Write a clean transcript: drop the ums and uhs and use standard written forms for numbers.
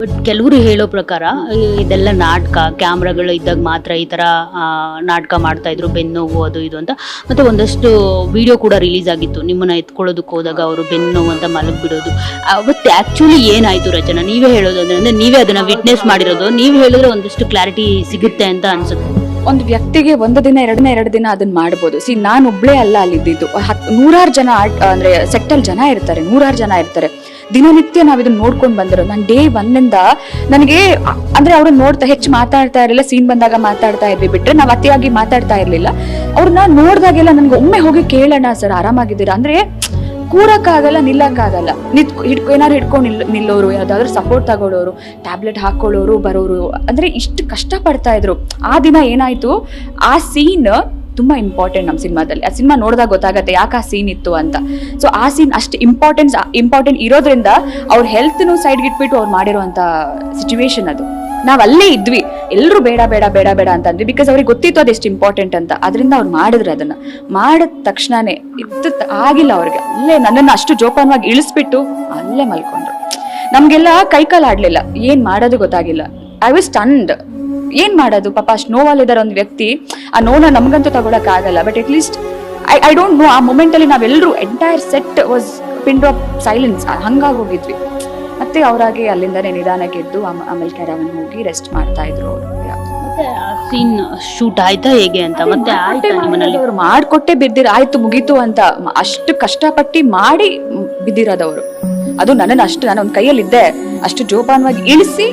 But ಕೆಲವರು ಹೇಳೋ ಪ್ರಕಾರ ಇದೆಲ್ಲ ನಾಟಕ, ಕ್ಯಾಮ್ರಾಗಳು ಇದ್ದಾಗ ಮಾತ್ರ ಈ ಥರ ನಾಟಕ ಮಾಡ್ತಾ ಇದ್ರು, ಬೆನ್ನೋವು ಅದು ಇದು ಅಂತ. ಮತ್ತು ಒಂದಷ್ಟು ವಿಡಿಯೋ ಕೂಡ ರಿಲೀಸ್ ಆಗಿತ್ತು, ನಿಮ್ಮನ್ನ ಎತ್ಕೊಳ್ಳೋದಕ್ಕೆ ಹೋದಾಗ ಅವರು ಬೆನ್ನೋವು ಅಂತ ಮಲಗಿಬಿಡೋದು. ಅವತ್ತು ಆ್ಯಕ್ಚುಲಿ ಏನಾಯಿತು ರಚನಾ, ನೀವೇ ಹೇಳೋದು ಅಂದರೆ ನೀವೇ ಅದನ್ನು ವಿಟ್ನೆಸ್ ಮಾಡಿರೋದು, ನೀವು ಹೇಳಿದ್ರೆ ಒಂದಷ್ಟು ಕ್ಲಾರಿಟಿ ಸಿಗುತ್ತೆ ಅಂತ ಅನ್ಸುತ್ತೆ. ಒಂದು ವ್ಯಕ್ತಿಗೆ ಒಂದು ದಿನ ಎರಡು ದಿನ ಅದನ್ನ ಮಾಡ್ಬೋದು. ನಾನು ಒಬ್ಳೇ ಅಲ್ಲ ಅಲ್ಲಿದ್ದು, ನೂರಾರು ಜನ ಅಂದ್ರೆ ಸೆಟ್ಟಲ್ ಜನ ಇರ್ತಾರೆ, ನೂರಾರು ಜನ ಇರ್ತಾರೆ. ದಿನನಿತ್ಯ ನಾವ್ ಇದನ್ನ ನೋಡ್ಕೊಂಡ್ ಬಂದಿರೋ. ನಾನು ಡೇ ಒಂದಿಂದ ನನಗೆ ಅಂದ್ರೆ ಅವ್ರನ್ನ ನೋಡ್ತಾ ಹೆಚ್ಚು ಮಾತಾಡ್ತಾ ಇರಲಿಲ್ಲ, ಸೀನ್ ಬಂದಾಗ ಮಾತಾಡ್ತಾ ಇದ್ವಿ ಬಿಟ್ರೆ ನಾವ್ ಅತಿಯಾಗಿ ಮಾತಾಡ್ತಾ ಇರ್ಲಿಲ್ಲ. ಅವ್ರನ್ನ ನೋಡ್ದಾಗೆಲ್ಲ ನನ್ಗೆ ಒಮ್ಮೆ ಹೋಗಿ ಕೇಳೋಣ ಸರ್ ಆರಾಮಾಗಿದ್ದೀರಾ ಅಂದ್ರೆ, ಕೂರಕ್ಕಾಗಲ್ಲ, ನಿಲ್ಲಕ್ಕಾಗಲ್ಲ. ಏನಾದ್ರು ಹಿಡ್ಕೊಂಡು ನಿಲ್ಲೋರು, ಯಾವ್ದಾದ್ರು ಸಪೋರ್ಟ್ ತಗೊಳ್ಳೋರು, ಟ್ಯಾಬ್ಲೆಟ್ ಹಾಕೊಳ್ಳೋರು, ಬರೋರು, ಅಂದ್ರೆ ಇಷ್ಟು ಕಷ್ಟ ಪಡ್ತಾ ಇದ್ರು. ಆ ದಿನ ಏನಾಯ್ತು, ಆ ಸೀನ್ ತುಂಬಾ ಇಂಪಾರ್ಟೆಂಟ್ ನಮ್ಮ ಸಿನಿಮಾದಲ್ಲಿ. ಆ ಸಿನಿಮಾ ನೋಡಿದಾಗ ಗೊತ್ತಾಗತ್ತೆ ಯಾಕೆ ಆ ಸೀನ್ ಇತ್ತು ಅಂತ. ಸೊ ಆ ಸೀನ್ ಅಷ್ಟು ಇಂಪಾರ್ಟೆಂಟ್ ಇರೋದ್ರಿಂದ ಅವ್ರ ಹೆಲ್ತ್ನು ಸೈಡ್ಗೆ ಇಟ್ಬಿಟ್ಟು ಅವ್ರು ಮಾಡಿರುವಂತ ಸಿಚುವೇಶನ್ ಅದು. ನಾವ್ ಅಲ್ಲೇ ಇದ್ವಿ, ಎಲ್ಲರೂ ಬೇಡ ಬೇಡ ಬೇಡ ಬೇಡ ಅಂತ ಅಂದ್ವಿ, ಬಿಕಾಸ್ ಅವ್ರಿಗೆ ಗೊತ್ತಿತ್ತು ಅದೆಷ್ಟು ಇಂಪಾರ್ಟೆಂಟ್ ಅಂತ. ಅದರಿಂದ ಅವ್ರು ಮಾಡಿದ್ರು. ಅದನ್ನ ಮಾಡಿದ ತಕ್ಷಣನೇ ಆಗಿಲ್ಲ ಅವ್ರಿಗೆ, ಅಲ್ಲೇ ನನ್ನನ್ನು ಅಷ್ಟು ಜೋಪಾನವಾಗಿ ಇಳಿಸ್ಬಿಟ್ಟು ಅಲ್ಲೇ ಮಲ್ಕೊಂಡ್ರು. ನಮ್ಗೆಲ್ಲ ಕೈಕಾಲು ಆಡ್ಲಿಲ್ಲ, ಏನ್ ಮಾಡೋದು ಗೊತ್ತಾಗಿಲ್ಲ. I was stunned. ಏನ್ ಮಾಡೋದು ಪಾಪ, ಅಷ್ಟು ನೋವಲ್ಲಿದ್ದಾರೆ ಒಂದು ವ್ಯಕ್ತಿ. ಆ ನೋವನ್ನ ನಮ್ಗಂತೂ ತಗೊಳಕ್ ಆಗಲ್ಲ, but at least I don't know, ಆ ಮೂಮೆಂಟ್ ಅಲ್ಲಿ ನಾವೆಲ್ಲರೂ entire set was pin drop silence, ಹಂಗಾಗಿ ಹೋಗಿದ್ವಿ. ಮತ್ತೆ ಅವರಾಗಿ ಅಲ್ಲಿಂದಾನೇ ನಿಧಾನಕ್ಕೆ ಎದ್ದು ಆಮೇಲೆ ಕೆರವನ್ ಹೋಗಿ ರೆಸ್ಟ್ ಮಾಡ್ತಾ ಇದ್ರು ಅವರು. ಸೀನ್ ಶೂಟ್ ಆಯ್ತಾ ಹೇಗೆ ಅಂತ, ಮತ್ತೆ ಅವ್ರು ಮಾಡ್ಕೊಟ್ಟೆ ಆಯ್ತು ಮುಗೀತು ಅಂತ ಅಷ್ಟು ಕಷ್ಟಪಟ್ಟಿ ಮಾಡಿ ಬಿದ್ದಿರೋದವ್ರು. ಅದು ನಾನು ಒಂದ್ ಕೈಯಲ್ಲಿ ಇದ್ದೆ, ಅಷ್ಟು ಜೋಪಾನವಾಗಿ ಇಳಿಸಿ